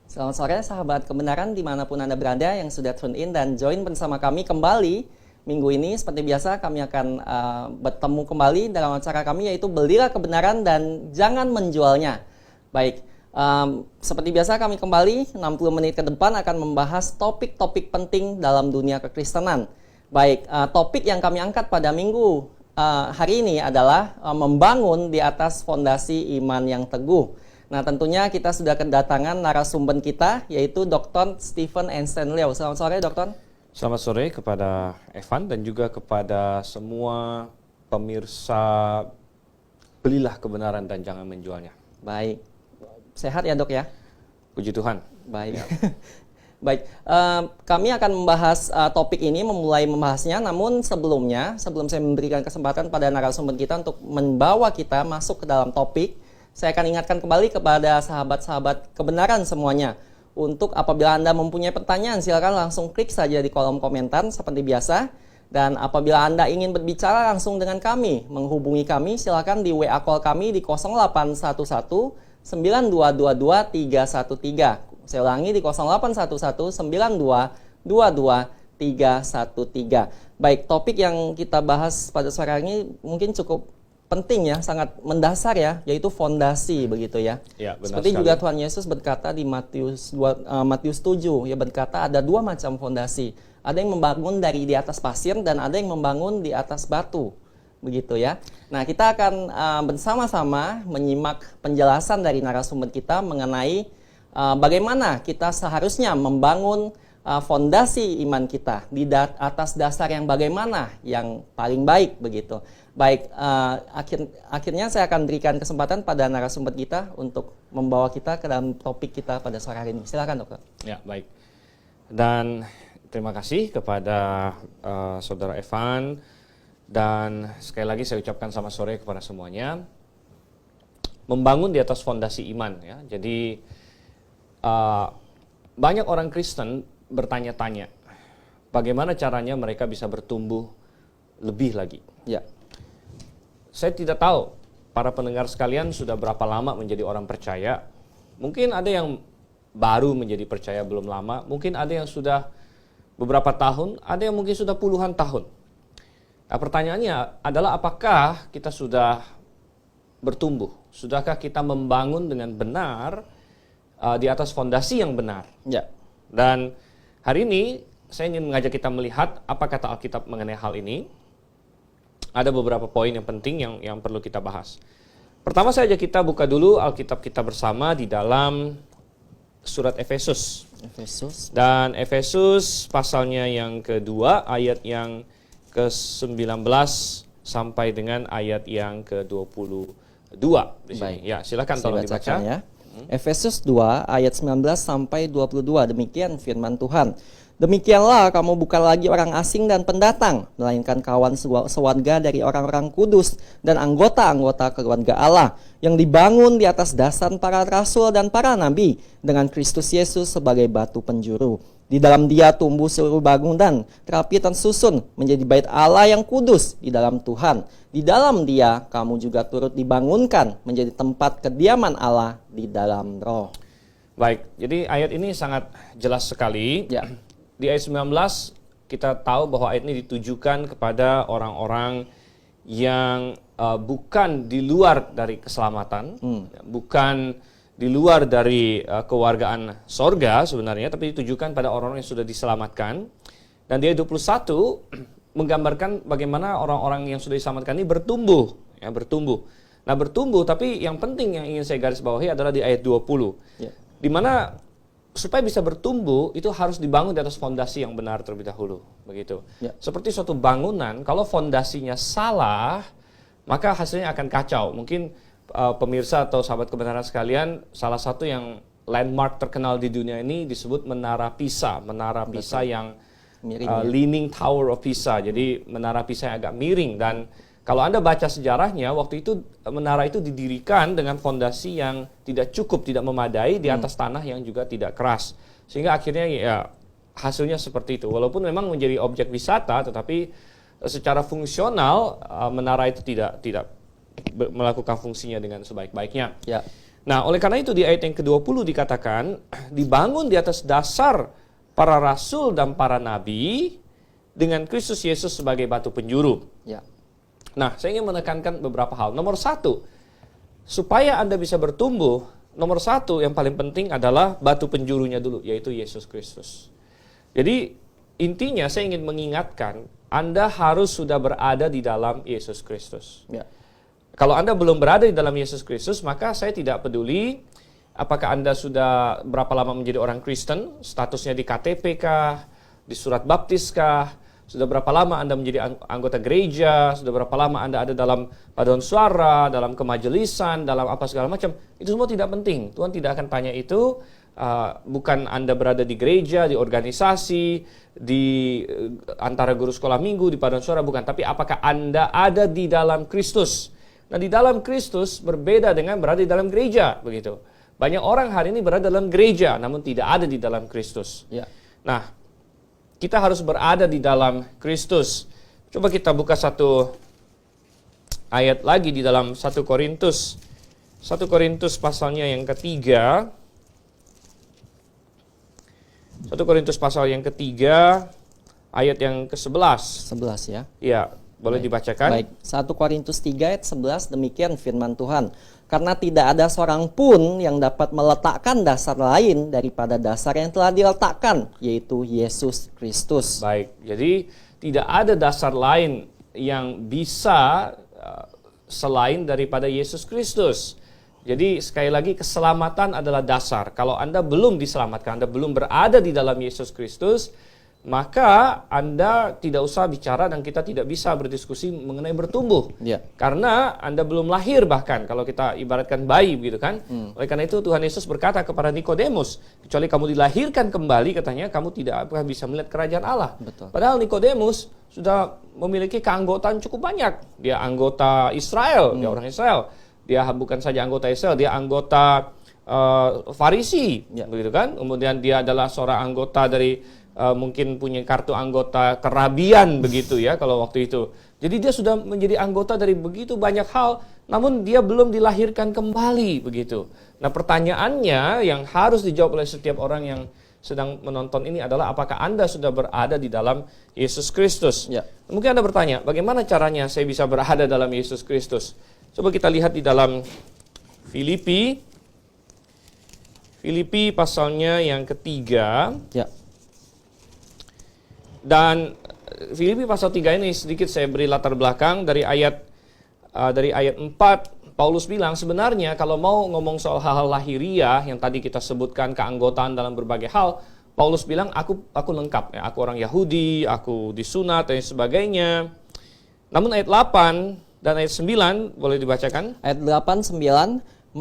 Selamat sore sahabat kebenaran dimanapun Anda berada yang sudah tune in dan join bersama kami kembali minggu ini. Seperti biasa kami akan bertemu kembali dalam acara kami yaitu Belilah Kebenaran dan Jangan Menjualnya. Baik, seperti biasa kami kembali 60 menit ke depan akan membahas topik-topik penting dalam dunia kekristenan. Baik, topik yang kami angkat pada minggu hari ini adalah membangun di atas fondasi iman yang teguh. Nah, tentunya kita sudah kedatangan narasumber kita, yaitu Dr. Stephen Einstein Liao. Selamat sore, Dokter. Selamat sore kepada Evan dan juga kepada semua pemirsa Belilah Kebenaran dan Jangan Menjualnya. Baik. Sehat ya, Dok ya? Puji Tuhan. Baik. Baik, kami akan membahas topik ini, memulai membahasnya. Namun sebelum saya memberikan kesempatan pada narasumber kita untuk membawa kita masuk ke dalam topik, saya akan ingatkan kembali kepada sahabat-sahabat kebenaran semuanya. Untuk apabila Anda mempunyai pertanyaan, silakan langsung klik saja di kolom komentar seperti biasa. Dan apabila Anda ingin berbicara langsung dengan kami, menghubungi kami, silakan di WA call kami di 0811 9222 313. Saya ulangi di 0811 9222 313. Baik, topik yang kita bahas pada sore hari ini mungkin cukup penting ya, sangat mendasar ya, yaitu fondasi begitu ya. Ya, benar seperti sekali. juga Tuhan Yesus berkata di Matius 7, ya berkata ada dua macam fondasi. Ada yang membangun dari di atas pasir dan ada yang membangun di atas batu. Begitu ya. Nah, kita akan bersama-sama menyimak penjelasan dari narasumber kita mengenai bagaimana kita seharusnya membangun fondasi iman kita di atas dasar yang bagaimana yang paling baik begitu. Baik, akhirnya saya akan berikan kesempatan pada narasumber kita untuk membawa kita ke dalam topik kita pada sore hari ini. Silakan, Dokter. Ya, baik. Dan terima kasih kepada Saudara Evan. Dan sekali lagi saya ucapkan selamat sore kepada semuanya. Membangun di atas fondasi iman ya. Jadi banyak orang Kristen bertanya-tanya bagaimana caranya mereka bisa bertumbuh lebih lagi. Ya. Saya tidak tahu para pendengar sekalian sudah berapa lama menjadi orang percaya. Mungkin ada yang baru menjadi percaya belum lama, mungkin ada yang sudah beberapa tahun, ada yang mungkin sudah puluhan tahun. Nah, pertanyaannya adalah apakah kita sudah bertumbuh? Sudahkah kita membangun dengan benar di atas fondasi yang benar? Ya. Dan hari ini saya ingin mengajak kita melihat apa kata Alkitab mengenai hal ini. Ada beberapa poin yang penting yang perlu kita bahas. Pertama saja kita buka dulu Alkitab kita bersama di dalam surat Efesus. Dan Efesus pasalnya yang kedua, ayat yang ke-19 sampai dengan ayat yang ke-22. Baik. Ya, silakan tolong dibaca. Ya. Efesus 2 ayat 19 sampai 22. Demikian firman Tuhan. Demikianlah kamu bukan lagi orang asing dan pendatang, melainkan kawan sewarga dari orang-orang kudus dan anggota-anggota keluarga Allah yang dibangun di atas dasar para rasul dan para nabi dengan Kristus Yesus sebagai batu penjuru. Di dalam Dia tumbuh seluruh bangunan terapi dan susun menjadi bait Allah yang kudus di dalam Tuhan. Di dalam Dia kamu juga turut dibangunkan menjadi tempat kediaman Allah di dalam Roh. Baik, jadi ayat ini sangat jelas sekali. Ya. Di ayat 19 kita tahu bahwa ayat ini ditujukan kepada orang-orang yang bukan di luar dari keselamatan, bukan di luar dari kewargaan sorga sebenarnya, tapi ditujukan pada orang-orang yang sudah diselamatkan. Dan di ayat 21 menggambarkan bagaimana orang-orang yang sudah diselamatkan ini bertumbuh, ya, bertumbuh. Nah, bertumbuh, tapi yang penting yang ingin saya garis bawahi adalah di ayat 20. Ya. Di mana supaya bisa bertumbuh itu harus dibangun di atas fondasi yang benar terlebih dahulu, begitu. Ya. Seperti suatu bangunan, kalau fondasinya salah, maka hasilnya akan kacau. Mungkin pemirsa atau sahabat kebenaran sekalian, salah satu yang landmark terkenal di dunia ini disebut Menara Pisa. Menara Pisa yang Leaning Tower of Pisa. Jadi menara Pisa yang agak miring. Dan kalau Anda baca sejarahnya, waktu itu menara itu didirikan dengan fondasi yang tidak cukup, tidak memadai di atas tanah yang juga tidak keras. Sehingga akhirnya ya hasilnya seperti itu. Walaupun memang menjadi objek wisata, tetapi secara fungsional menara itu tidak melakukan fungsinya dengan sebaik-baiknya. Ya. Nah, oleh karena itu di ayat yang ke-20 dikatakan, dibangun di atas dasar para rasul dan para nabi dengan Kristus Yesus sebagai batu penjuru. Ya. Nah, saya ingin menekankan beberapa hal. Nomor satu, supaya Anda bisa bertumbuh, nomor satu yang paling penting adalah batu penjurunya dulu, yaitu Yesus Kristus. Jadi, intinya saya ingin mengingatkan, Anda harus sudah berada di dalam Yesus Kristus. Ya. Kalau Anda belum berada di dalam Yesus Kristus, maka saya tidak peduli apakah Anda sudah berapa lama menjadi orang Kristen, statusnya di KTP kah, di surat baptis kah, sudah berapa lama Anda menjadi anggota gereja, sudah berapa lama Anda ada dalam paduan suara, dalam kemajelisan, dalam apa segala macam. Itu semua tidak penting. Tuhan tidak akan tanya itu. Bukan Anda berada di gereja, di organisasi, di antara guru sekolah minggu, di paduan suara, bukan. Tapi apakah Anda ada di dalam Kristus? Nah, di dalam Kristus berbeda dengan berada di dalam gereja, begitu. Banyak orang hari ini berada dalam gereja, namun tidak ada di dalam Kristus. Ya. Nah, kita harus berada di dalam Kristus. Coba kita buka satu ayat lagi di dalam 1 Korintus. 1 Korintus pasalnya yang ketiga. 1 Korintus pasal yang ketiga, ayat yang ke-11. 11 ya. Ya, boleh dibacakan? Baik, 1 Korintus 3 ayat 11, demikian firman Tuhan. Karena tidak ada seorang pun yang dapat meletakkan dasar lain daripada dasar yang telah diletakkan, yaitu Yesus Kristus. Baik, jadi tidak ada dasar lain yang bisa selain daripada Yesus Kristus. Jadi sekali lagi keselamatan adalah dasar. Kalau Anda belum diselamatkan, Anda belum berada di dalam Yesus Kristus, maka Anda tidak usah bicara dan kita tidak bisa berdiskusi mengenai bertumbuh. Ya. Karena Anda belum lahir bahkan, kalau kita ibaratkan bayi begitu kan. Oleh karena itu Tuhan Yesus berkata kepada Nikodemus, kecuali kamu dilahirkan kembali, katanya, kamu tidak akan bisa melihat kerajaan Allah. Betul. Padahal Nikodemus sudah memiliki keanggotaan cukup banyak. Dia anggota Israel, dia orang Israel. Dia bukan saja anggota Israel, dia anggota Farisi, begitu kan. Kemudian dia adalah seorang anggota dari mungkin punya kartu anggota kerabian begitu ya kalau waktu itu. Jadi dia sudah menjadi anggota dari begitu banyak hal, namun dia belum dilahirkan kembali begitu. Nah, pertanyaannya yang harus dijawab oleh setiap orang yang sedang menonton ini adalah apakah Anda sudah berada di dalam Yesus Kristus? Ya. Mungkin Anda bertanya, bagaimana caranya saya bisa berada dalam Yesus Kristus? Coba kita lihat di dalam Filipi pasalnya yang ketiga. Ya. Dan Filipi pasal 3 ini sedikit saya beri latar belakang dari ayat 4. Paulus bilang sebenarnya kalau mau ngomong soal hal-hal lahiriah yang tadi kita sebutkan, keanggotaan dalam berbagai hal, Paulus bilang aku lengkap ya, aku orang Yahudi, aku disunat dan sebagainya. Namun ayat 8 dan ayat 9 boleh dibacakan? Ayat 8, 9,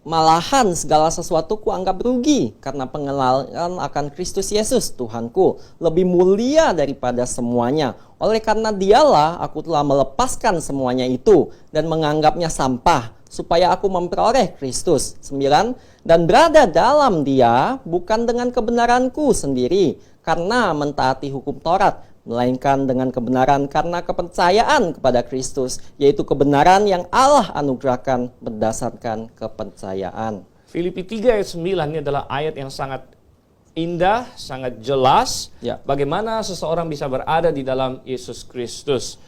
malahan segala sesuatu kuanggap rugi karena pengenalan akan Kristus Yesus Tuhanku lebih mulia daripada semuanya. Oleh karena dialah aku telah melepaskan semuanya itu dan menganggapnya sampah supaya aku memperoleh Kristus. 9, dan berada dalam dia bukan dengan kebenaranku sendiri karena mentaati hukum Taurat, melainkan dengan kebenaran karena kepercayaan kepada Kristus, yaitu kebenaran yang Allah anugerahkan berdasarkan kepercayaan. Filipi 3 ayat 9 ini adalah ayat yang sangat indah, sangat jelas bagaimana seseorang bisa berada di dalam Yesus Kristus.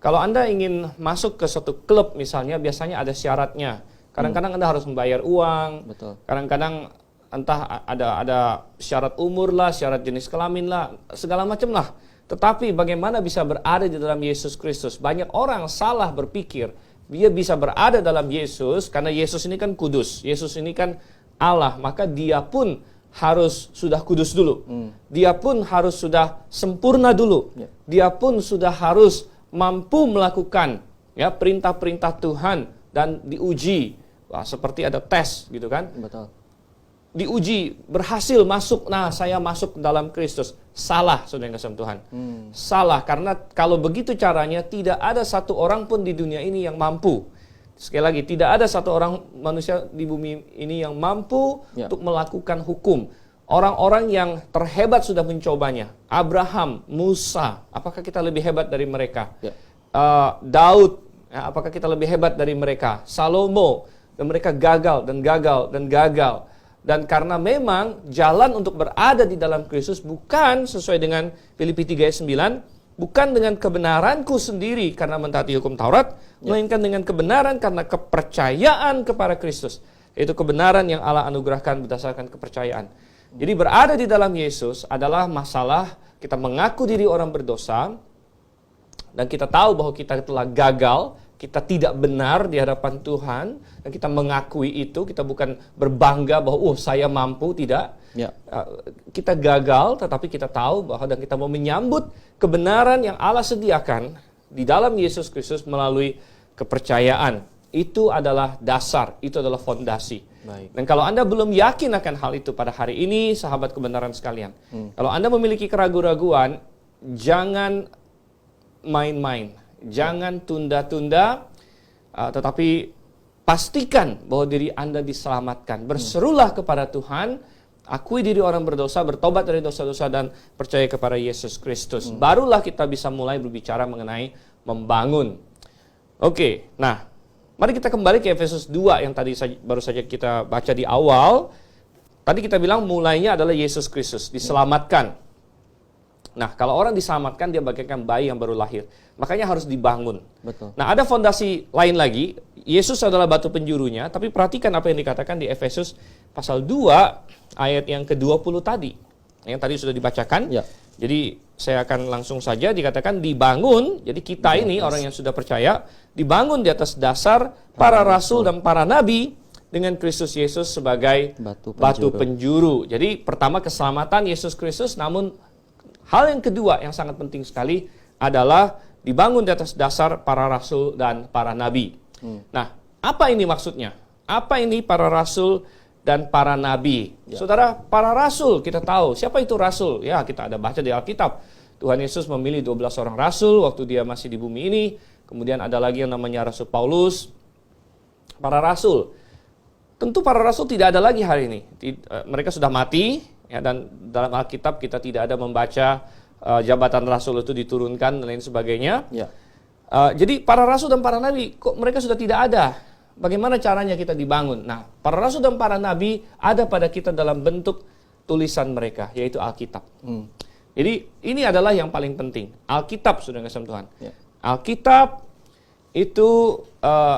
Kalau Anda ingin masuk ke suatu klub misalnya, biasanya ada syaratnya. Kadang-kadang Anda harus membayar uang, Betul. kadang-kadang entah ada syarat umur lah, syarat jenis kelamin lah, segala macam lah. Tetapi bagaimana bisa berada di dalam Yesus Kristus? Banyak orang salah berpikir, dia bisa berada dalam Yesus karena Yesus ini kan kudus, Yesus ini kan Allah, maka dia pun harus sudah kudus dulu. Dia pun harus sudah sempurna dulu. Dia pun sudah harus mampu melakukan ya perintah-perintah Tuhan dan diuji. Wah, seperti ada tes gitu kan? Betul. Diuji, berhasil masuk, nah saya masuk dalam Kristus. Salah, saudara yang kasih Tuhan. Salah, karena kalau begitu caranya tidak ada satu orang pun di dunia ini yang mampu. Sekali lagi, tidak ada satu orang manusia di bumi ini yang mampu untuk melakukan hukum. Orang-orang yang terhebat sudah mencobanya. Abraham, Musa, apakah kita lebih hebat dari mereka? Daud, apakah kita lebih hebat dari mereka? Salomo, dan mereka gagal dan gagal dan gagal. Dan karena memang jalan untuk berada di dalam Kristus bukan sesuai dengan Filipi 3 ayat 9, bukan dengan kebenaranku sendiri karena mentaati hukum Taurat, melainkan dengan kebenaran karena kepercayaan kepada Kristus. Yaitu kebenaran yang Allah anugerahkan berdasarkan kepercayaan. Jadi berada di dalam Yesus adalah masalah kita mengaku diri orang berdosa, dan kita tahu bahwa kita telah gagal, kita tidak benar di hadapan Tuhan, dan kita mengakui itu. Kita bukan berbangga bahwa saya mampu, tidak. Ya. Kita gagal, tetapi kita tahu bahwa dan kita mau menyambut kebenaran yang Allah sediakan di dalam Yesus Kristus melalui kepercayaan. Itu adalah dasar, itu adalah fondasi. Baik. Dan kalau Anda belum yakin akan hal itu pada hari ini, sahabat kebenaran sekalian, kalau Anda memiliki keraguan-raguan, jangan main-main. Jangan tunda-tunda, tetapi pastikan bahwa diri Anda diselamatkan. Berserulah kepada Tuhan, akui diri orang berdosa, bertobat dari dosa-dosa, dan percaya kepada Yesus Kristus. Barulah kita bisa mulai berbicara mengenai membangun. Oke, nah, mari kita kembali ke Efesus 2 yang tadi baru saja kita baca di awal. Tadi kita bilang mulainya adalah Yesus Kristus, diselamatkan. Nah, kalau orang diselamatkan, dia bagaikan bayi yang baru lahir. Makanya harus dibangun. Betul. Nah, ada fondasi lain lagi. Yesus adalah batu penjurunya, tapi perhatikan apa yang dikatakan di Efesus pasal 2 ayat yang ke-20 tadi. Yang tadi sudah dibacakan. Ya. Jadi saya akan langsung saja dikatakan dibangun. Jadi kita ini orang yang sudah percaya dibangun di atas dasar para rasul dan para nabi dengan Kristus Yesus sebagai batu penjuru. Jadi pertama keselamatan Yesus Kristus, namun hal yang kedua yang sangat penting sekali adalah dibangun di atas dasar para rasul dan para nabi. Nah, apa ini maksudnya? Apa ini para rasul dan para nabi? Ya. Saudara, para rasul kita tahu. Siapa itu rasul? Ya, kita ada baca di Alkitab. Tuhan Yesus memilih 12 orang rasul waktu dia masih di bumi ini. Kemudian ada lagi yang namanya Rasul Paulus. Para rasul. Tentu para rasul tidak ada lagi hari ini. Mereka sudah mati. Ya, dan dalam Alkitab kita tidak ada membaca jabatan rasul itu diturunkan dan lain sebagainya. Ya. Jadi para rasul dan para nabi, kok mereka sudah tidak ada? Bagaimana caranya kita dibangun? Nah, para rasul dan para nabi ada pada kita dalam bentuk tulisan mereka, yaitu Alkitab. Jadi ini adalah yang paling penting. Alkitab, sudah kasih Tuhan. Ya. Alkitab itu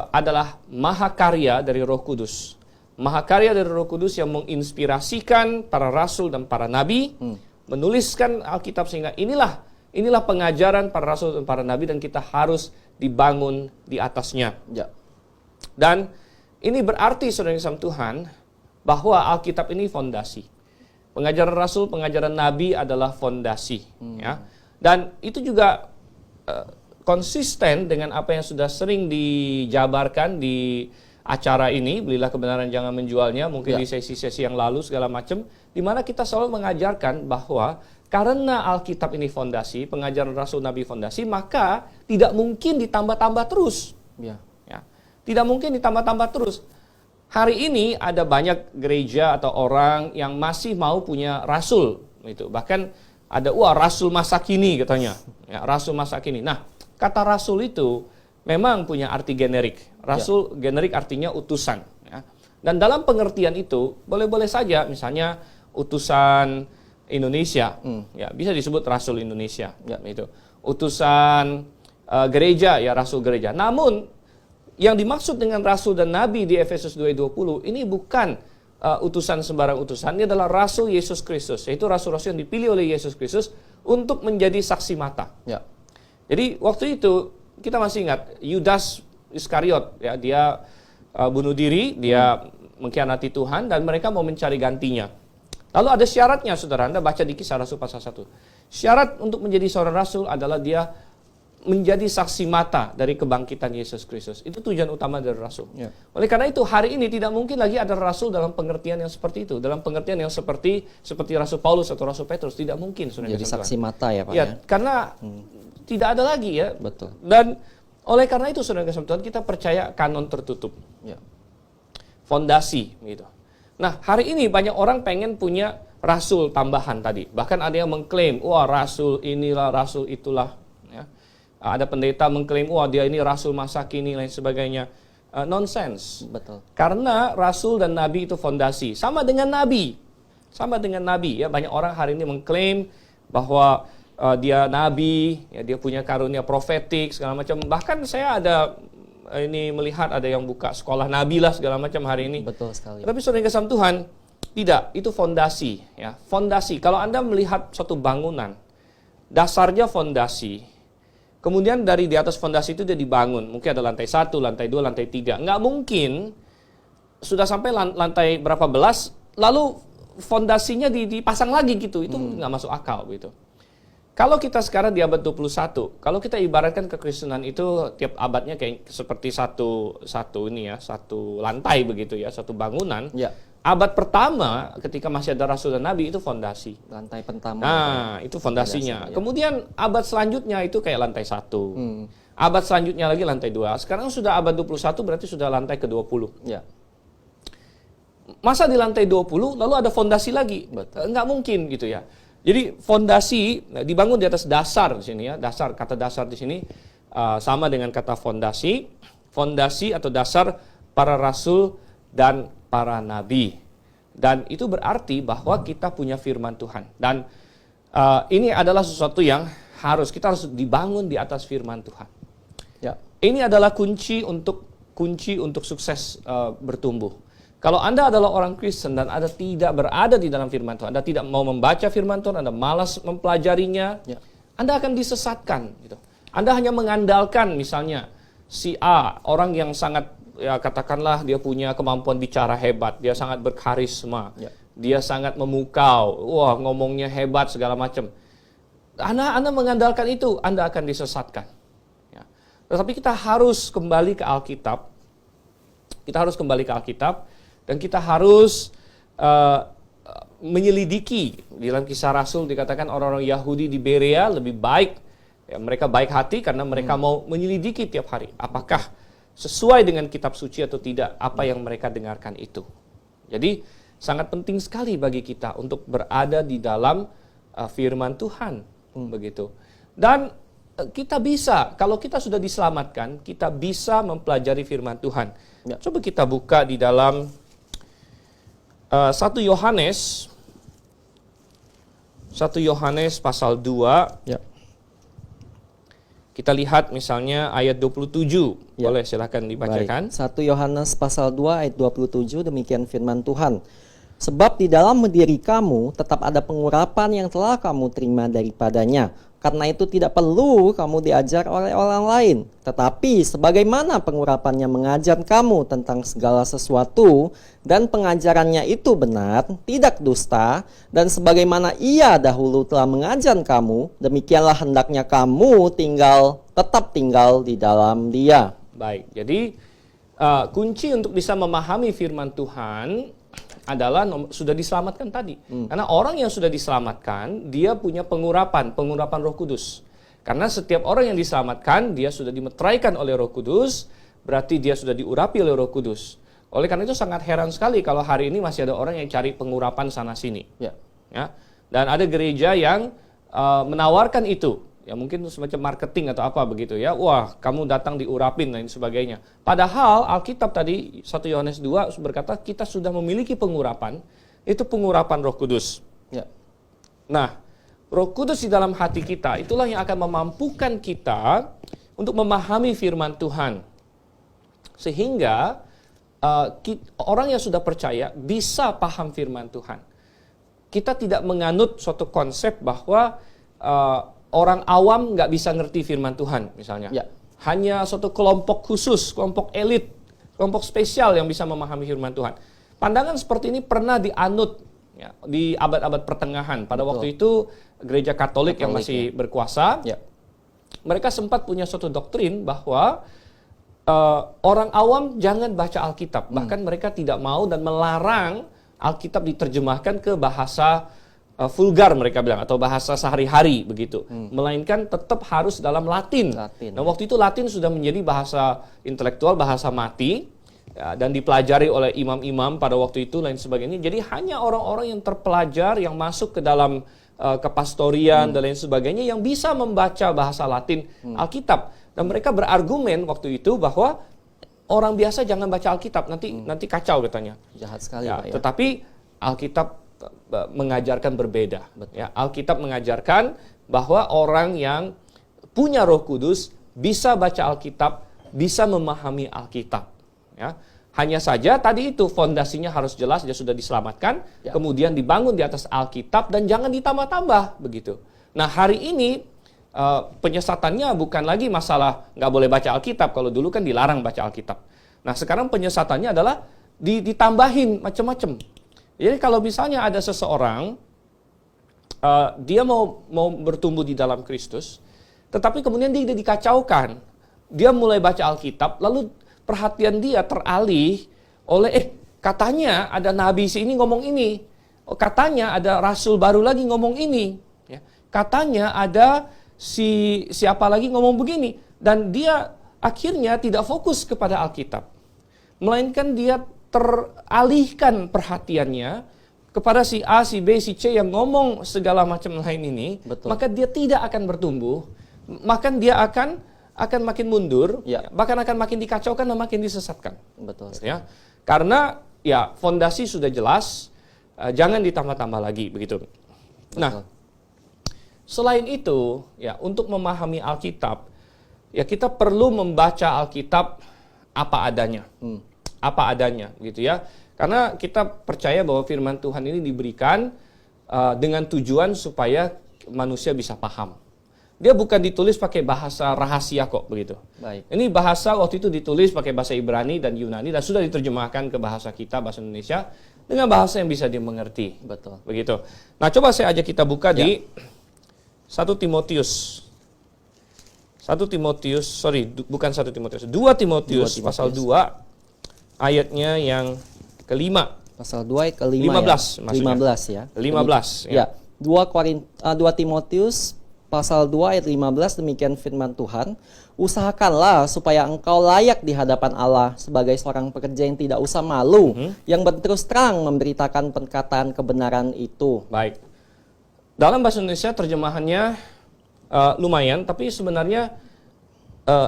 adalah mahakarya dari Roh Kudus. Mahakarya dari Roh Kudus yang menginspirasikan para rasul dan para nabi menuliskan Alkitab, sehingga inilah pengajaran para rasul dan para nabi, dan kita harus dibangun di atasnya. Ya. Dan ini berarti, saudara yang kasih Tuhan, bahwa Alkitab ini fondasi. Pengajaran rasul, pengajaran nabi adalah fondasi. Ya. Dan itu juga konsisten dengan apa yang sudah sering dijabarkan di acara ini, Belilah Kebenaran Jangan Menjualnya, mungkin di sesi-sesi yang lalu segala macam, di mana kita selalu mengajarkan bahwa karena Alkitab ini fondasi, pengajaran Rasul Nabi fondasi, maka tidak mungkin ditambah-tambah terus. Ya. Tidak mungkin ditambah-tambah terus. Hari ini ada banyak gereja atau orang yang masih mau punya rasul, gitu. Bahkan ada rasul masa kini katanya, ya, rasul masa kini. Nah, kata rasul itu memang punya arti generik. Rasul generik artinya utusan. Ya. Dan dalam pengertian itu, boleh-boleh saja misalnya utusan Indonesia, ya, bisa disebut rasul Indonesia. Ya, itu. Utusan gereja, ya rasul gereja. Namun, yang dimaksud dengan rasul dan nabi di Efesus 2:20, ini bukan utusan sembarang utusan. Ini adalah rasul Yesus Kristus. Yaitu rasul-rasul yang dipilih oleh Yesus Kristus untuk menjadi saksi mata. Ya. Jadi, waktu itu, kita masih ingat, Yudas Iskariot, ya, dia bunuh diri, dia mengkhianati Tuhan, dan mereka mau mencari gantinya. Lalu ada syaratnya, saudara. Anda baca di Kisah Rasul pasal 1. Syarat untuk menjadi seorang rasul adalah dia menjadi saksi mata dari kebangkitan Yesus Kristus. Itu tujuan utama dari rasul. Ya. Oleh karena itu, hari ini tidak mungkin lagi ada rasul dalam pengertian yang seperti itu. Dalam pengertian yang seperti Rasul Paulus atau Rasul Petrus. Tidak mungkin. Jadi saksi mata ya Pak. Ya, karena tidak ada lagi ya. Betul. Dan oleh karena itu, saudara Tuhan, kita percaya kanon tertutup. Ya. Fondasi gitu. Nah, hari ini banyak orang pengen punya rasul tambahan tadi. Bahkan ada yang mengklaim, rasul inilah, rasul itulah. Ya. Ada pendeta mengklaim, dia ini rasul masa kini, lain sebagainya. nonsense. Betul. Karena rasul dan nabi itu fondasi. Sama dengan nabi. Sama dengan nabi ya. Banyak orang hari ini mengklaim bahwa dia nabi, ya, dia punya karunia profetik segala macam. Bahkan saya ada ini melihat ada yang buka sekolah nabi lah segala macam hari ini. Betul sekali. Tapi saudara yang kasih Tuhan, tidak, itu fondasi ya. Fondasi. Kalau Anda melihat suatu bangunan, dasarnya fondasi. Kemudian dari di atas fondasi itu dia dibangun. Mungkin ada lantai 1, lantai 2, lantai 3. Nggak mungkin sudah sampai lantai berapa belas, lalu fondasinya dipasang lagi gitu. Itu nggak masuk akal gitu. Kalau kita sekarang di abad 21, kalau kita ibaratkan kekristenan itu tiap abadnya kayak seperti satu lantai begitu ya, satu bangunan. Ya. Abad pertama ketika masih ada rasul dan nabi itu fondasi. Lantai pertama. Nah, itu fondasinya. Ya. Kemudian abad selanjutnya itu kayak lantai 1. Abad selanjutnya lagi lantai 2. Sekarang sudah abad 21 berarti sudah lantai ke-20. Ya. Masa di lantai 20 lalu ada fondasi lagi? Nggak mungkin gitu ya. Jadi fondasi dibangun di atas dasar di sini ya. Dasar, kata dasar di sini sama dengan kata fondasi. Fondasi atau dasar para rasul dan para nabi. Dan itu berarti bahwa kita punya firman Tuhan. Dan ini adalah sesuatu yang kita harus dibangun di atas firman Tuhan. Ya. Ini adalah kunci untuk sukses bertumbuh. Kalau Anda adalah orang Kristen dan Anda tidak berada di dalam firman Tuhan, Anda tidak mau membaca firman Tuhan, Anda malas mempelajarinya, Ya. Anda akan disesatkan. Gitu. Anda hanya mengandalkan misalnya si A, orang yang sangat, ya katakanlah dia punya kemampuan bicara hebat, dia sangat berkarisma, Ya. dia sangat memukau, wah ngomongnya hebat segala macam. Anda mengandalkan itu, Anda akan disesatkan. Ya. Tetapi kita harus kembali ke Alkitab. Dan kita harus menyelidiki. Di dalam Kisah Rasul dikatakan orang-orang Yahudi di Berea lebih baik, ya, mereka baik hati karena mereka mau menyelidiki tiap hari. Apakah sesuai dengan kitab suci atau tidak apa yang mereka dengarkan itu. Jadi sangat penting sekali bagi kita untuk berada di dalam firman Tuhan. Begitu. Dan kita bisa, kalau kita sudah diselamatkan, kita bisa mempelajari firman Tuhan. Ya. Coba kita buka di dalam 1 Yohanes pasal 2. Ya. Kita lihat misalnya ayat 27. Ya. Boleh silakan dibacakan. Baik. 1 Yohanes pasal 2 ayat 27, demikian firman Tuhan. Sebab di dalam diri kamu tetap ada pengurapan yang telah kamu terima daripadanya. Karena itu tidak perlu kamu diajar oleh orang lain. Tetapi sebagaimana pengurapannya mengajar kamu tentang segala sesuatu, dan pengajarannya itu benar, tidak dusta, dan sebagaimana ia dahulu telah mengajar kamu, demikianlah hendaknya kamu tetap tinggal di dalam dia. Baik, jadi kunci untuk bisa memahami firman Tuhan adalah sudah diselamatkan tadi. Karena orang yang sudah diselamatkan, dia punya pengurapan Roh Kudus. Karena setiap orang yang diselamatkan, dia sudah dimeteraikan oleh Roh Kudus, berarti dia sudah diurapi oleh Roh Kudus. Oleh karena itu sangat heran sekali kalau hari ini masih ada orang yang cari pengurapan sana-sini. Ya. Dan ada gereja yang menawarkan itu. Ya mungkin semacam marketing atau apa begitu ya. Wah, kamu datang diurapin dan sebagainya. Padahal Alkitab tadi 1 Yohanes 2 berkata kita sudah memiliki pengurapan, itu pengurapan Roh Kudus. Ya. Nah, Roh Kudus di dalam hati kita itulah yang akan memampukan kita untuk memahami firman Tuhan. Sehingga orang yang sudah percaya bisa paham firman Tuhan. Kita tidak menganut suatu konsep bahwa orang awam nggak bisa ngerti firman Tuhan misalnya. Ya. Hanya suatu kelompok khusus, kelompok elit, kelompok spesial yang bisa memahami firman Tuhan. Pandangan seperti ini pernah dianut ya, di abad-abad pertengahan. Pada waktu itu gereja Katolik yang masih berkuasa. Ya. Mereka sempat punya suatu doktrin bahwa orang awam jangan baca Alkitab. Bahkan mereka tidak mau dan melarang Alkitab diterjemahkan ke bahasa vulgar mereka bilang atau bahasa sehari-hari begitu, melainkan tetap harus dalam Latin. Nah waktu itu Latin sudah menjadi bahasa intelektual, bahasa mati ya, dan dipelajari oleh imam-imam pada waktu itu lain sebagainya. Jadi hanya orang-orang yang terpelajar yang masuk ke dalam kepastorian dan lain sebagainya yang bisa membaca bahasa Latin Alkitab. Dan mereka berargumen waktu itu bahwa orang biasa jangan baca Alkitab, nanti kacau katanya. Jahat sekali Ya, Pak ya. tetapi Alkitab mengajarkan berbeda. Ya, Alkitab mengajarkan bahwa orang yang punya Roh Kudus bisa baca Alkitab, bisa memahami Alkitab. Ya. Hanya saja tadi itu fondasinya harus jelas, dia sudah diselamatkan, Ya. kemudian dibangun di atas Alkitab dan jangan ditambah-tambah begitu. Nah, hari ini penyesatannya bukan lagi masalah nggak boleh baca Alkitab, kalau dulu kan dilarang baca Alkitab. Nah, sekarang penyesatannya adalah ditambahin macam-macam. Jadi kalau misalnya ada seseorang dia mau bertumbuh di dalam Kristus, tetapi kemudian dia dikacaukan, dia mulai baca Alkitab, lalu perhatian dia teralih oleh katanya ada nabi ini ngomong ini, katanya ada rasul baru lagi ngomong ini, ya. Katanya ada siapa lagi ngomong begini, dan dia akhirnya tidak fokus kepada Alkitab, melainkan dia teralihkan perhatiannya kepada si A, si B, si C yang ngomong segala macam lain ini. Betul. Maka dia tidak akan bertumbuh, maka dia akan makin mundur, ya. bahkan akan makin dikacaukan dan makin disesatkan. Betul. Ya, karena ya fondasi sudah jelas, jangan ditambah-tambah lagi begitu. Betul. Nah, selain itu, ya untuk memahami Alkitab, ya kita perlu membaca Alkitab apa adanya, apa adanya, gitu ya. Karena kita percaya bahwa Firman Tuhan ini diberikan dengan tujuan supaya manusia bisa paham. Dia bukan ditulis pakai bahasa rahasia kok, begitu. Baik. Ini bahasa waktu itu ditulis pakai bahasa Ibrani dan Yunani dan sudah diterjemahkan ke bahasa kita, bahasa Indonesia dengan bahasa yang bisa dimengerti. Betul. Begitu. Nah, coba saya ajak kita buka di 2 Timotius pasal 2 ayatnya yang kelima. Pasal 2 ayat kelima 15 ya. maksudnya. 15 ya. 15 Ya. 2 Timotius pasal 2 ayat 15 demikian firman Tuhan, usahakanlah supaya engkau layak di hadapan Allah sebagai seorang pekerja yang tidak usah malu, yang berterus terang memberitakan perkataan kebenaran itu. Baik. Dalam bahasa Indonesia terjemahannya lumayan, tapi sebenarnya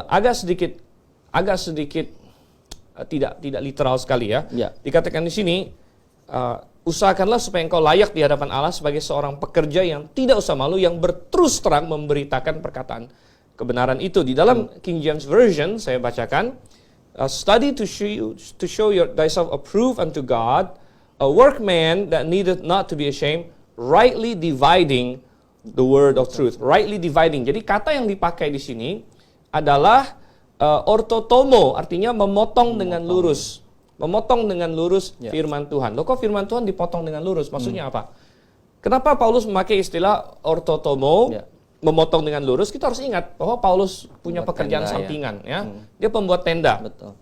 agak sedikit tidak literal sekali ya. Ya. Dikatakan di sini, usahakanlah supaya engkau layak di hadapan Allah sebagai seorang pekerja yang tidak usah malu, yang berterus terang memberitakan perkataan kebenaran itu. Di dalam King James Version saya bacakan, study to show thyself approved unto God, a workman that needeth not to be ashamed, rightly dividing the word of truth. Rightly dividing. Jadi kata yang dipakai di sini adalah ortotomo, artinya memotong dengan lurus. Memotong dengan lurus firman Tuhan. Loh, kok firman Tuhan dipotong dengan lurus? Maksudnya apa? Kenapa Paulus memakai istilah ortotomo, memotong dengan lurus? Kita harus ingat bahwa Paulus punya pekerjaan sampingan. Ya. Dia pembuat tenda. Betul.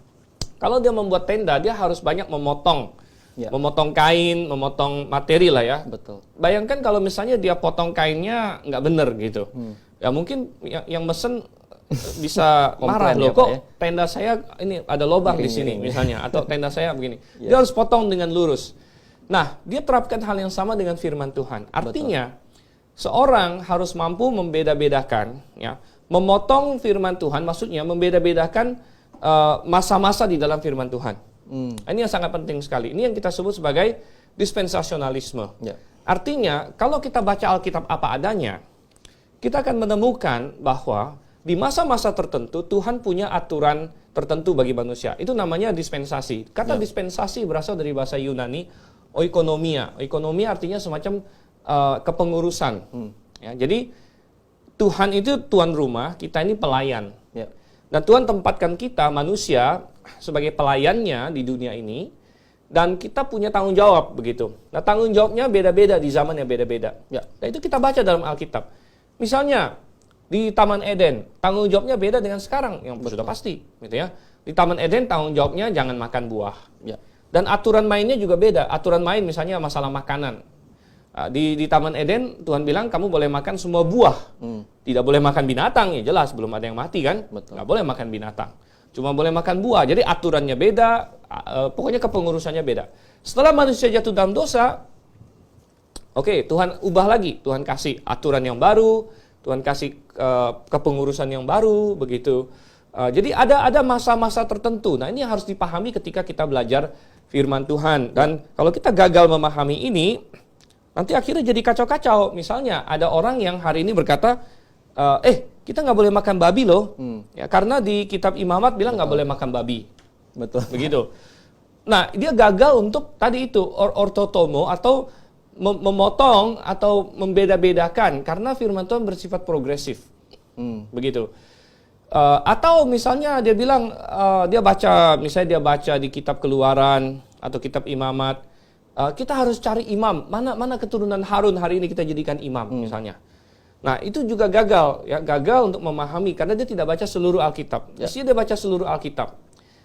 Kalau dia membuat tenda, dia harus banyak memotong. Memotong kain, memotong materi lah ya. Betul. Bayangkan kalau misalnya dia potong kainnya nggak bener gitu. Ya mungkin yang mesen bisa marah loh, kok tenda saya ini ada lubang di sini misalnya, atau tenda saya begini. Dia harus potong dengan lurus. Nah, dia terapkan hal yang sama dengan firman Tuhan. Artinya, seorang harus mampu membeda-bedakan, ya, memotong firman Tuhan, maksudnya membeda-bedakan masa-masa di dalam firman Tuhan. Ini yang sangat penting sekali. Ini yang kita sebut sebagai dispensasionalisme. Artinya, kalau kita baca Alkitab apa adanya, kita akan menemukan bahwa di masa-masa tertentu Tuhan punya aturan tertentu bagi manusia. Itu namanya dispensasi. Kata dispensasi berasal dari bahasa Yunani oikonomia. Oikonomia artinya semacam kepengurusan. Ya, jadi Tuhan itu tuan rumah, kita ini pelayan. Dan Tuhan tempatkan kita manusia sebagai pelayannya di dunia ini, dan kita punya tanggung jawab begitu. Nah, tanggung jawabnya beda-beda di zaman yang beda-beda. Nah, itu kita baca dalam Alkitab. Misalnya di Taman Eden, tanggung jawabnya beda dengan sekarang, yang sudah pasti, gitu ya. Di Taman Eden tanggung jawabnya jangan makan buah. Dan aturan mainnya juga beda. Aturan main misalnya masalah makanan. Di Taman Eden Tuhan bilang kamu boleh makan semua buah. Tidak boleh makan binatang, ya jelas belum ada yang mati kan. Nggak boleh makan binatang. Cuma boleh makan buah. Jadi aturannya beda, pokoknya kepengurusannya beda. Setelah manusia jatuh dalam dosa, oke, Tuhan ubah lagi. Tuhan kasih aturan yang baru, Tuhan kasih kepengurusan yang baru, begitu. Jadi ada masa-masa tertentu. Nah, ini yang harus dipahami ketika kita belajar firman Tuhan. Dan kalau kita gagal memahami ini, nanti akhirnya jadi kacau-kacau. Misalnya ada orang yang hari ini berkata, kita nggak boleh makan babi loh, ya, karena di kitab Imamat bilang nggak boleh makan babi. Betul. Begitu. Nah, dia gagal untuk tadi itu ortotomo atau memotong atau membeda-bedakan karena firman Tuhan bersifat progresif. Begitu. Atau misalnya dia bilang misalnya dia baca di kitab Keluaran atau kitab Imamat, kita harus cari imam, mana keturunan Harun hari ini kita jadikan imam misalnya. Nah, itu juga gagal untuk memahami karena dia tidak baca seluruh Alkitab. Mestinya dia baca seluruh Alkitab.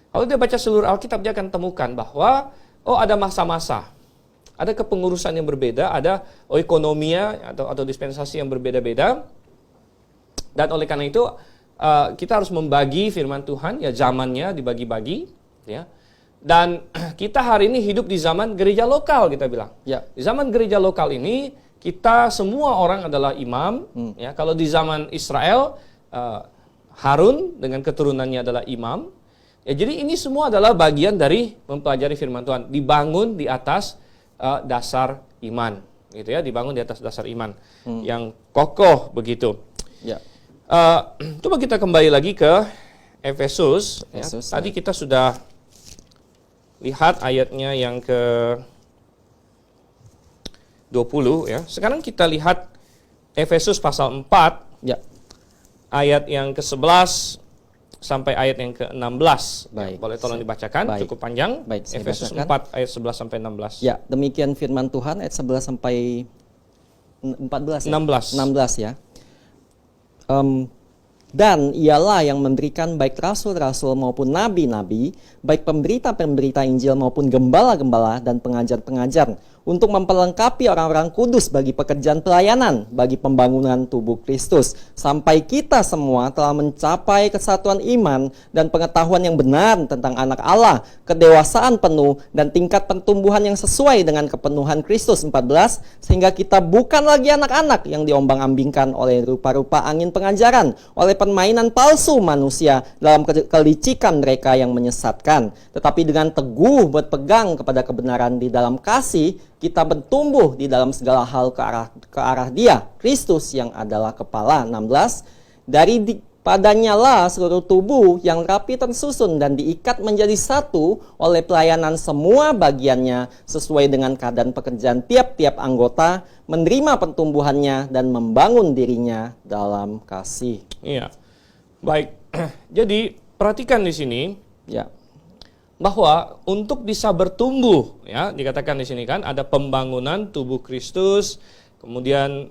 Kalau dia baca seluruh Alkitab, dia akan temukan bahwa ada masa-masa, ada kepengurusan yang berbeda, ada oikonomia atau dispensasi yang berbeda-beda. Dan oleh karena itu kita harus membagi firman Tuhan, ya zamannya dibagi-bagi, ya. Dan kita hari ini hidup di zaman gereja lokal, kita bilang. Ya. Di zaman gereja lokal ini kita semua orang adalah imam, ya. Kalau di zaman Israel Harun dengan keturunannya adalah imam. Ya, jadi ini semua adalah bagian dari mempelajari firman Tuhan, dibangun di atas dasar iman, gitu ya, dibangun di atas dasar iman yang kokoh begitu. Ya. Coba kita kembali lagi ke Efesus. Ya. Tadi kita sudah lihat ayatnya yang ke 20 ya. Sekarang kita lihat Efesus pasal 4 Ya. ayat yang ke-11 sampai ayat yang ke-16. Baik. Ya, boleh tolong dibacakan, Baik. cukup panjang. Baik, saya Efesus bacakan. 4 ayat 11 sampai 16. Ya, demikian firman Tuhan ayat 11 sampai 14 ya. 16 ya. Dan ialah yang memberikan baik rasul-rasul maupun nabi-nabi, baik pemberita-pemberita Injil maupun gembala-gembala dan pengajar-pengajar, untuk memperlengkapi orang-orang kudus bagi pekerjaan pelayanan, bagi pembangunan tubuh Kristus, sampai kita semua telah mencapai kesatuan iman dan pengetahuan yang benar tentang anak Allah, kedewasaan penuh dan tingkat pertumbuhan yang sesuai dengan kepenuhan Kristus. 14, sehingga kita bukan lagi anak-anak yang diombang-ambingkan oleh rupa-rupa angin pengajaran, oleh permainan palsu manusia dalam kelicikan mereka yang menyesatkan, tetapi dengan teguh berpegang kepada kebenaran di dalam kasih, kita bertumbuh di dalam segala hal ke arah Dia, Kristus yang adalah kepala. 16, padanya lah seluruh tubuh yang rapi tersusun dan diikat menjadi satu oleh pelayanan semua bagiannya sesuai dengan keadaan pekerjaan tiap-tiap anggota, menerima pertumbuhannya dan membangun dirinya dalam kasih. Iya. Baik. Jadi perhatikan di sini Ya. bahwa untuk bisa bertumbuh, ya, dikatakan di sini kan ada pembangunan tubuh Kristus, kemudian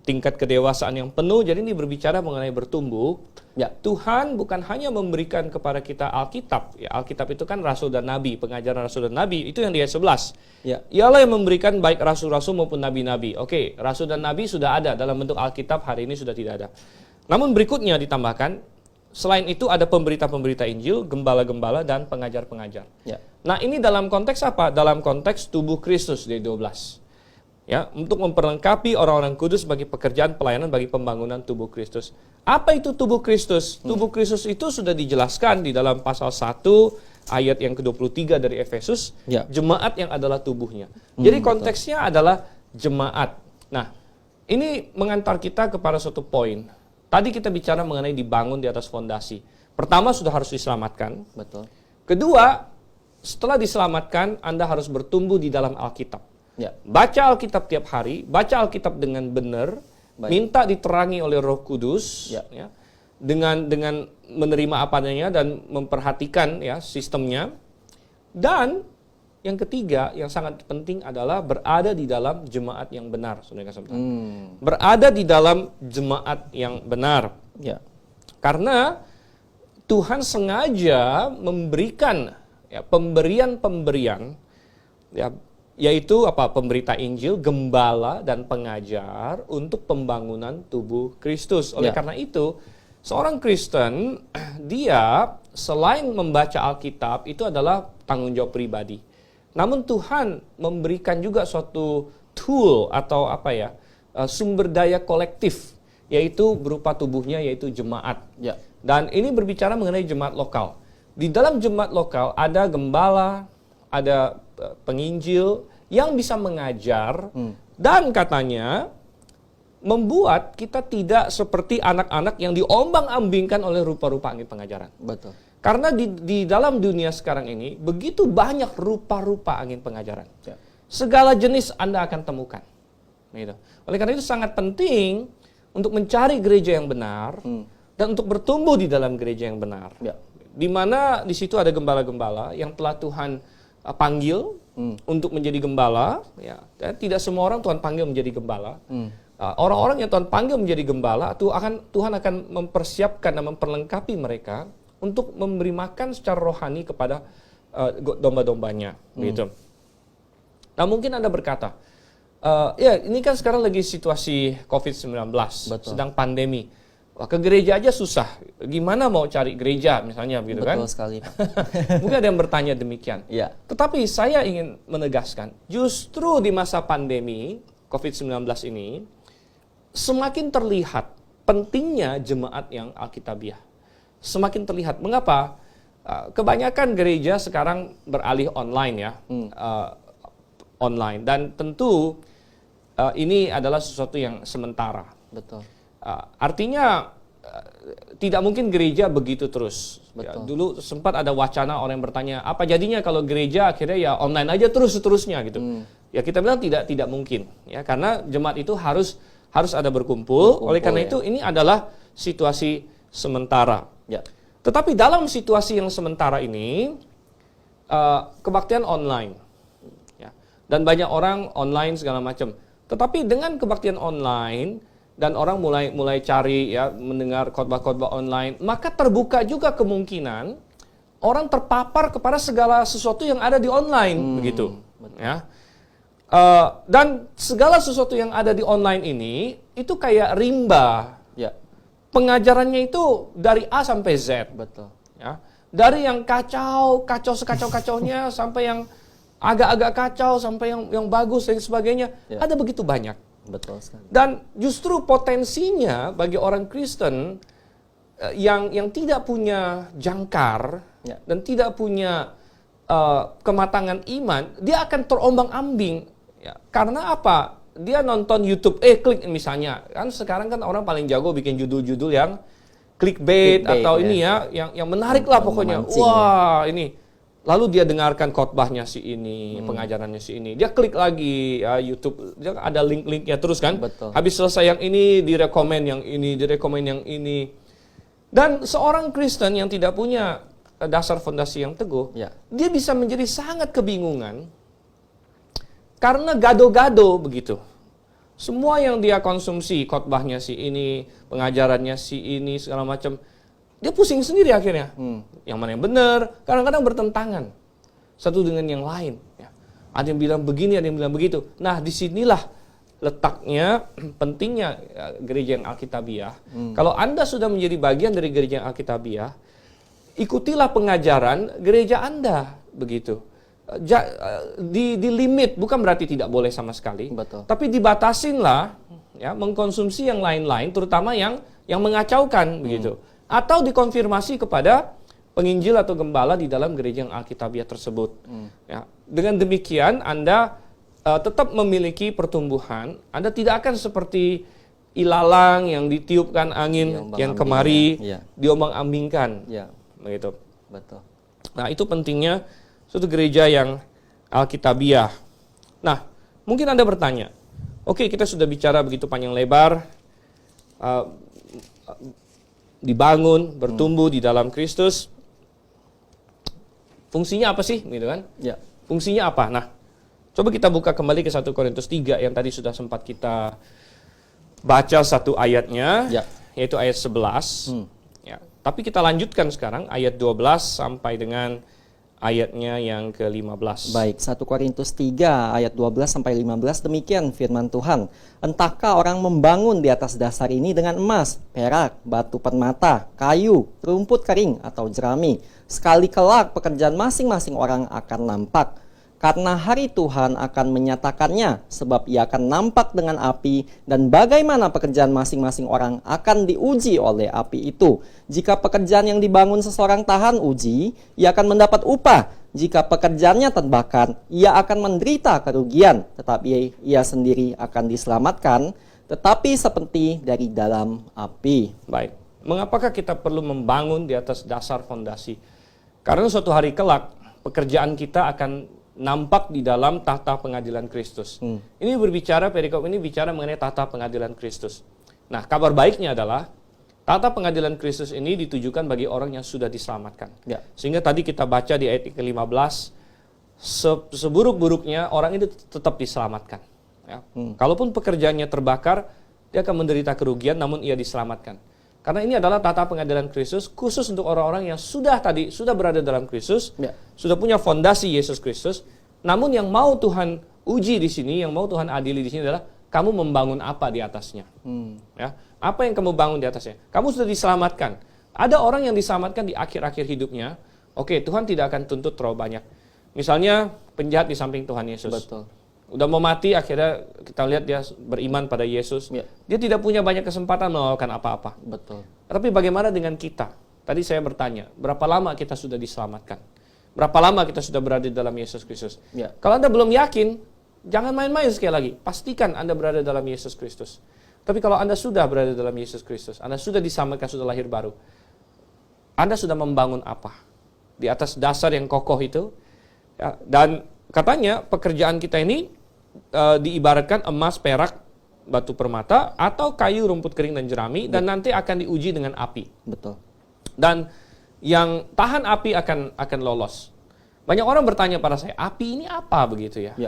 tingkat kedewasaan yang penuh. Jadi ini berbicara mengenai bertumbuh. Ya, Tuhan bukan hanya memberikan kepada kita Alkitab. Ya, Alkitab itu kan rasul dan nabi, pengajaran rasul dan nabi, itu yang di ayat 11. Ya. Ialah yang memberikan baik rasul-rasul maupun nabi-nabi. Oke, rasul dan nabi sudah ada dalam bentuk Alkitab, hari ini sudah tidak ada. Namun berikutnya ditambahkan, selain itu ada pemberita-pemberita Injil, gembala-gembala, dan pengajar-pengajar. Ya. Nah, ini dalam konteks apa? Dalam konteks tubuh Kristus di 12. Ya, untuk memperlengkapi orang-orang kudus bagi pekerjaan pelayanan bagi pembangunan tubuh Kristus. Apa itu tubuh Kristus? Tubuh Kristus itu sudah dijelaskan di dalam pasal 1 ayat yang ke-23 dari Efesus, Ya. jemaat yang adalah tubuhnya. Jadi konteksnya adalah jemaat. Nah, ini mengantar kita kepada suatu poin. Tadi kita bicara mengenai dibangun di atas fondasi. Pertama, sudah harus diselamatkan. Betul. Kedua, setelah diselamatkan, Anda harus bertumbuh di dalam Alkitab. Ya. Baca Alkitab tiap hari, baca Alkitab dengan benar, minta diterangi oleh Roh Kudus, Ya. ya, dengan menerima apa adanya dan memperhatikan ya sistemnya. Dan yang ketiga, yang sangat penting adalah berada di dalam jemaat yang benar, saudara-saudara. Berada di dalam jemaat yang benar. Ya. Karena Tuhan sengaja memberikan ya, pemberian-pemberian, ya, yaitu apa? Pemberita Injil, gembala, dan pengajar untuk pembangunan tubuh Kristus. Oleh karena itu, seorang Kristen, dia selain membaca Alkitab, itu adalah tanggung jawab pribadi. Namun Tuhan memberikan juga suatu tool atau apa ya, sumber daya kolektif, yaitu berupa tubuhnya, yaitu jemaat. Ya. Dan ini berbicara mengenai jemaat lokal. Di dalam jemaat lokal ada gembala, ada penginjil yang bisa mengajar dan katanya membuat kita tidak seperti anak-anak yang diombang-ambingkan oleh rupa-rupa angin pengajaran. Betul. Karena di dalam dunia sekarang ini begitu banyak rupa-rupa angin pengajaran. Ya. Segala jenis Anda akan temukan. Gitu. Oleh karena itu sangat penting untuk mencari gereja yang benar dan untuk bertumbuh di dalam gereja yang benar. Ya. Di mana di situ ada gembala-gembala yang telah Tuhan panggil untuk menjadi gembala. Ya. Dan tidak semua orang Tuhan panggil menjadi gembala. Orang-orang yang Tuhan panggil menjadi gembala, Tuhan akan mempersiapkan dan memperlengkapi mereka untuk memberi makan secara rohani kepada domba-dombanya. Gitu. Nah mungkin Anda berkata, ya ini kan sekarang lagi situasi COVID-19, sedang pandemi. Wah, ke gereja aja susah. Gimana mau cari gereja misalnya gitu kan? Betul sekali, Pak. Mungkin ada yang bertanya demikian. Ya. Tetapi saya ingin menegaskan, justru di masa pandemi COVID-19 ini, semakin terlihat pentingnya jemaat yang alkitabiah. Semakin terlihat. Mengapa? Kebanyakan gereja sekarang beralih online ya. Online. Dan tentu ini adalah sesuatu yang sementara. Betul. Artinya tidak mungkin gereja begitu terus. Ya, Betul. dulu sempat ada wacana orang yang bertanya, apa jadinya kalau gereja akhirnya ya online aja terus seterusnya gitu. Ya kita bilang tidak mungkin ya, karena jemaat itu harus ada berkumpul. Oleh karena itu ini adalah situasi sementara. Ya. Tetapi dalam situasi yang sementara ini kebaktian online ya. Dan banyak orang online segala macam. Tetapi dengan kebaktian online dan orang mulai cari ya, mendengar khotbah-khotbah online, maka terbuka juga kemungkinan orang terpapar kepada segala sesuatu yang ada di online begitu. Ya. Dan segala sesuatu yang ada di online ini itu kayak rimba. Ya. Pengajarannya itu dari A sampai Z. Betul. Ya. Dari yang kacau sekacau-kacaunya sampai yang agak-agak kacau sampai yang bagus dan sebagainya. Ya. Ada begitu banyak. Betul sekali. Dan justru potensinya bagi orang Kristen yang tidak punya jangkar dan tidak punya kematangan iman, dia akan terombang-ambing. Ya. Karena apa? Dia nonton YouTube, klik misalnya. Kan sekarang kan orang paling jago bikin judul-judul yang clickbait atau ini ya, yang menarik lah pokoknya. Wah, ini. Lalu dia dengarkan khotbahnya si ini, pengajarannya si ini. Dia klik lagi ya, YouTube, dia ada link-linknya terus kan. Betul. Habis selesai yang ini, direkomen yang ini, direkomen yang ini. Dan seorang Kristen yang tidak punya dasar fondasi yang teguh, dia bisa menjadi sangat kebingungan karena gado-gado begitu. Semua yang dia konsumsi, khotbahnya si ini, pengajarannya si ini, segala macam, dia pusing sendiri akhirnya. Yang mana yang benar, kadang-kadang bertentangan satu dengan yang lain. Ya. Ada yang bilang begini, ada yang bilang begitu. Nah, disinilah letaknya pentingnya gereja yang alkitabiah. Kalau Anda sudah menjadi bagian dari gereja yang alkitabiah, ikutilah pengajaran gereja Anda begitu. Di limit, bukan berarti tidak boleh sama sekali. Betul. Tapi dibatasinlah ya, mengkonsumsi yang lain-lain, terutama yang mengacaukan begitu. Atau dikonfirmasi kepada penginjil atau gembala di dalam gereja yang alkitabiah tersebut. Ya. Dengan demikian Anda tetap memiliki pertumbuhan. Anda tidak akan seperti ilalang yang ditiupkan angin yang kemari, diombang-ambingkan. Ya. Begitu. Betul. Nah, itu pentingnya suatu gereja yang alkitabiah. Nah, mungkin Anda bertanya, oke, kita sudah bicara begitu panjang lebar, dibangun, bertumbuh di dalam Kristus. Fungsinya apa sih? Gitu kan? Ya. Fungsinya apa? Nah, coba kita buka kembali ke 1 Korintus 3 yang tadi sudah sempat kita baca satu ayatnya, yaitu ayat 11. Ya. Tapi kita lanjutkan sekarang ayat 12 sampai dengan ayatnya yang ke-15. Baik, 1 Korintus 3 ayat 12 sampai 15 demikian firman Tuhan. Entahkah orang membangun di atas dasar ini dengan emas, perak, batu permata, kayu, rumput kering atau jerami. Sekali kelak pekerjaan masing-masing orang akan nampak. karena hari Tuhan akan menyatakannya, sebab ia akan nampak dengan api, dan bagaimana pekerjaan masing-masing orang akan diuji oleh api itu. Jika pekerjaan yang dibangun seseorang tahan uji, ia akan mendapat upah. Jika pekerjaannya terbakar, ia akan menderita kerugian, tetapi ia sendiri akan diselamatkan, tetapi seperti dari dalam api. Baik, mengapakah kita perlu membangun di atas dasar fondasi? Karena suatu hari kelak, pekerjaan kita akan nampak di dalam tahta pengadilan Kristus. Ini perikop ini bicara mengenai tahta pengadilan Kristus. Nah, kabar baiknya adalah tahta pengadilan Kristus ini ditujukan bagi orang yang sudah diselamatkan. Ya. Sehingga tadi kita baca di ayat ke-15, seburuk-buruknya orang itu tetap diselamatkan. Ya. Kalaupun pekerjaannya terbakar, dia akan menderita kerugian, namun ia diselamatkan. Karena ini adalah tahta pengadilan Kristus khusus untuk orang-orang yang sudah berada dalam Kristus, sudah punya fondasi Yesus Kristus. Namun yang mau Tuhan uji di sini, yang mau Tuhan adili di sini adalah kamu membangun apa di atasnya. Ya, apa yang kamu bangun di atasnya? Kamu sudah diselamatkan. Ada orang yang diselamatkan di akhir-akhir hidupnya. Oke, Tuhan tidak akan tuntut terlalu banyak. Misalnya penjahat di samping Tuhan Yesus. Betul. Udah mau mati, akhirnya kita lihat dia beriman pada Yesus. Dia tidak punya banyak kesempatan melakukan apa-apa. Betul. Tapi bagaimana dengan kita? Tadi saya bertanya, berapa lama kita sudah diselamatkan? Berapa lama kita sudah berada dalam Yesus Kristus? Kalau Anda belum yakin, jangan main-main sekali lagi. Pastikan Anda berada dalam Yesus Kristus. Tapi kalau Anda sudah berada dalam Yesus Kristus, Anda sudah diselamatkan, sudah lahir baru, Anda sudah membangun apa? Di atas dasar yang kokoh itu. Ya, dan katanya pekerjaan kita ini diibaratkan emas, perak, batu permata, atau kayu, rumput kering, dan jerami, dan nanti akan diuji dengan api. Betul. Dan yang tahan api akan lolos. Banyak orang bertanya pada saya, api ini apa begitu ya?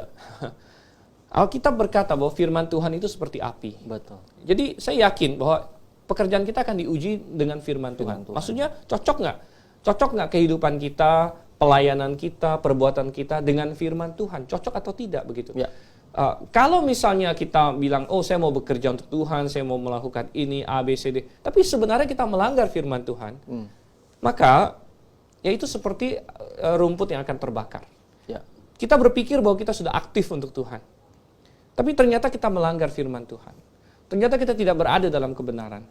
Alkitab berkata bahwa firman Tuhan itu seperti api. Betul. Jadi saya yakin bahwa pekerjaan kita akan diuji dengan firman Tuhan. Maksudnya cocok nggak? Cocok nggak kehidupan kita, pelayanan kita, perbuatan kita dengan firman Tuhan? Cocok atau tidak begitu? Kalau misalnya kita bilang, oh saya mau bekerja untuk Tuhan, saya mau melakukan ini, A, B, C, D. Tapi sebenarnya kita melanggar firman Tuhan. Maka, ya itu seperti rumput yang akan terbakar. Kita berpikir bahwa kita sudah aktif untuk Tuhan. Tapi ternyata kita melanggar firman Tuhan. Ternyata kita tidak berada dalam kebenaran.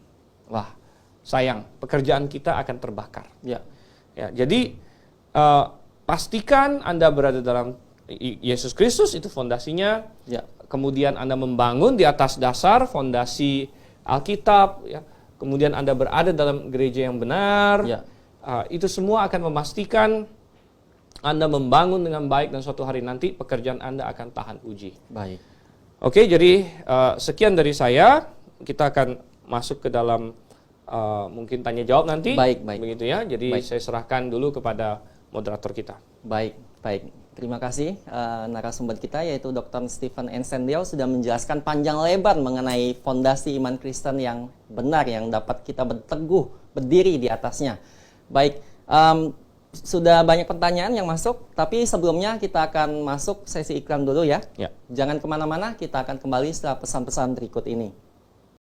Wah, sayang, pekerjaan kita akan terbakar. Ya, jadi, pastikan Anda berada dalam Yesus Kristus, itu fondasinya. Kemudian Anda membangun di atas dasar fondasi Alkitab. Kemudian Anda berada dalam gereja yang benar. Itu semua akan memastikan Anda membangun dengan baik, dan suatu hari nanti pekerjaan Anda akan tahan uji. Baik. Oke, jadi sekian dari saya. Kita akan masuk ke dalam mungkin tanya jawab nanti. Baik. Begitu ya. Jadi saya serahkan dulu kepada moderator kita. Baik. Terima kasih narasumber kita, yaitu Dr. Stephen Ensendiao, sudah menjelaskan panjang lebar mengenai fondasi iman Kristen yang benar, yang dapat kita berteguh, berdiri di atasnya. Baik, sudah banyak pertanyaan yang masuk, tapi sebelumnya kita akan masuk sesi iklan dulu ya. Jangan kemana-mana, kita akan kembali setelah pesan-pesan berikut ini.